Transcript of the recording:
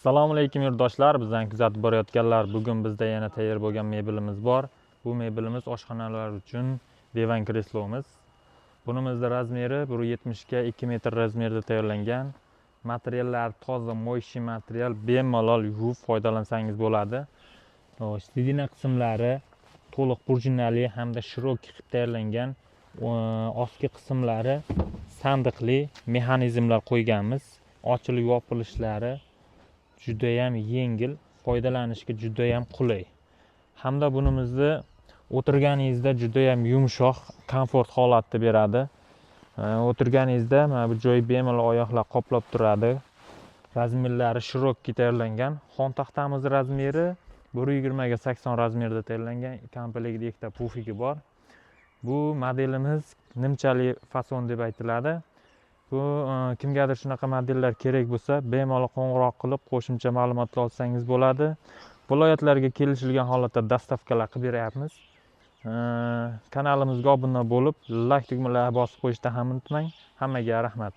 Assalomu alaykum yurtdoshlar, bizdan kuzatib borayotganlar. Bugun bizda yana tayyor bo'lgan mebelimiz bor. Bu mebelimiz oshxonalar uchun divan kreslomiz. Bunimizda razmeri 170 ga 2 metr razmerda tayyorlangan. Materiallar toza, mo'yshi material, bemalol yuvib foydalansangiz bo'ladi. Sidina qismlari to'liq prujinali hamda shiroki qilib tayyorlangan. Ostki qismlari sandiqli mexanizmlar qo'yganmiz. Ochilib yopilishlari juda ham yengil, foydalanishga juda ham qulay. Hamda bunimizni o'tirganingizda juda ham yumshoq, komfort holatni beradi. O'tirganingizda mana bu joy bemalol oyoqlar qoplab turadi. Razmerlari shirokki tayyorlangan. Xon taxtamiz razmeri 120 ga 80 razmerda tayyorlangan. Komplektda ikkita pufigi bor. Bu modelimiz nimchali fason deb aytiladi. Bu kimgadir shunaqa modellar kerak bo'lsa, bemalol qo'ng'iroq qilib qo'shimcha ma'lumotlar olsangiz bo'ladi. Viloyatlarga kelishilgan holatda dastavkalar qilib beryapmiz. Kanalimizga obuna bo'lib, like tugmalariga bosib qo'yishni ham unutmang. Hammaga rahmat.